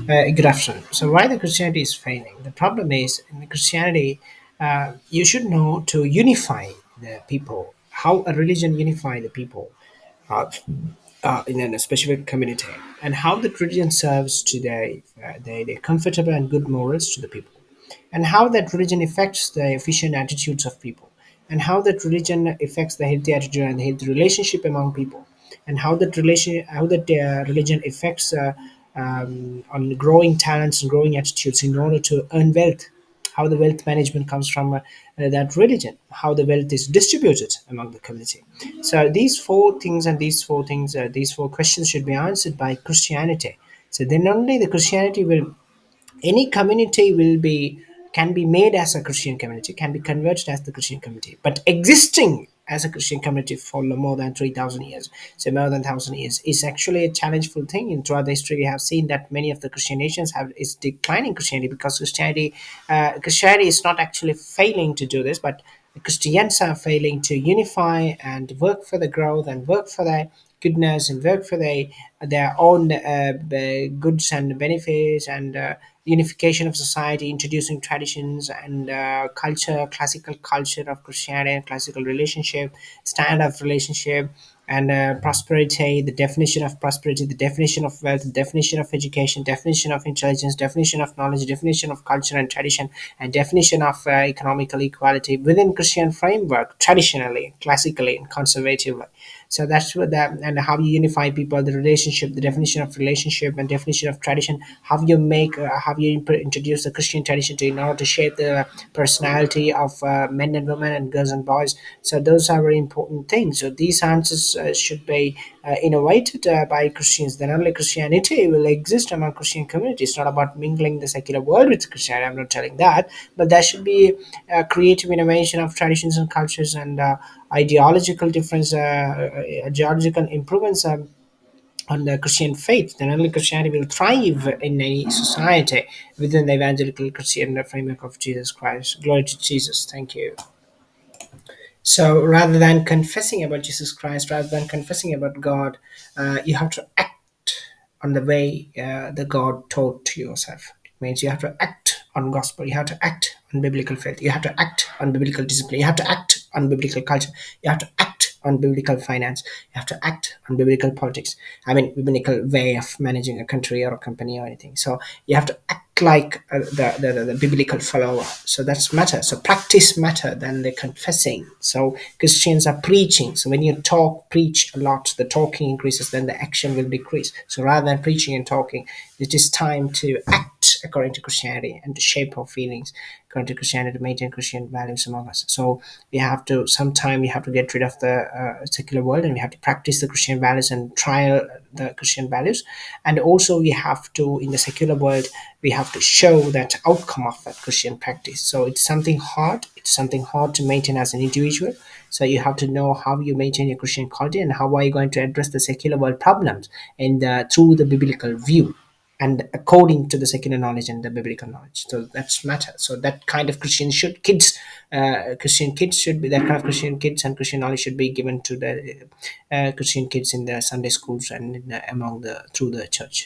Good afternoon. So, why the Christianity is failing? The problem is in the Christianity, you should know to unify the people. How a religion unify the people uh, in a specific community, and how that religion serves to the comfortable and good morals to the people, and how that religion affects the efficient attitudes of people, and how that religion affects the healthy attitude and the healthy relationship among people, and how that religion affects on growing talents and growing attitudes in order to earn wealth, how the wealth management comes from that religion, how the wealth is distributed among the community. So these four questions should be answered by Christianity. So then only the Christianity will, any community will be, can be made as a Christian community, can be converted as the Christian community, but existing as a Christian community for more than 3,000 years, so more than 1,000 years, is actually a challengeful thing. In throughout the history, we have seen that many of the Christian nations have is declining Christianity, because Christianity is not actually failing to do this, but Christians are failing to unify and work for the growth and work for the goodness and work for their own goods and benefits, and unification of society, introducing traditions and culture, classical culture of Christianity, and classical relationship, standard of relationship, and prosperity, the definition of prosperity, the definition of wealth, the definition of education, definition of intelligence, definition of knowledge, definition of culture and tradition, and definition of economical equality within Christian framework, traditionally, classically, and conservatively. So that's what that, and how you unify people, the relationship, the definition of relationship and definition of tradition, how you make how you introduce the Christian tradition to, in order to shape the personality of men and women and girls and boys. So those are very important things. So these answers should be innovated by Christians. Then only Christianity will exist among Christian communities. It's not about mingling the secular world with Christianity, I'm not telling that, but there should be creative innovation of traditions and cultures, and ideological difference, ideological improvements on the Christian faith. Then only Christianity will thrive in any society within the evangelical Christian framework of Jesus Christ. Glory to Jesus. Thank you. So rather than confessing about Jesus Christ, rather than confessing about God, you have to act on the way the God taught to yourself. It means you have to act on gospel. You have to act on biblical faith. You have to act on biblical discipline. You have to act on biblical culture. You have to act on biblical finance. You have to act on biblical politics. I mean, biblical way of managing a country or a company or anything. So you have to act like the biblical follower. So that's matter. So practice matter than the confessing. So Christians are preaching. So when you talk, preach a lot, the talking increases, then the action will decrease. So rather than preaching and talking, it is time to act according to Christianity and to shape our feelings according to Christianity, to maintain Christian values among us. So we have to, sometime we have to get rid of the secular world, and we have to practice the Christian values and trial the Christian values. And also we have to, in the secular world, we have to show that outcome of that Christian practice. So it's something hard. It's something hard to maintain as an individual. So you have to know how you maintain your Christian quality, and how are you going to address the secular world problems, and through the biblical view, and according to the secular knowledge and the biblical knowledge. So that's matter. So that kind of Christian kids should be, that kind of Christian kids and Christian knowledge should be given to the Christian kids in the Sunday schools and in the, among the, through the church.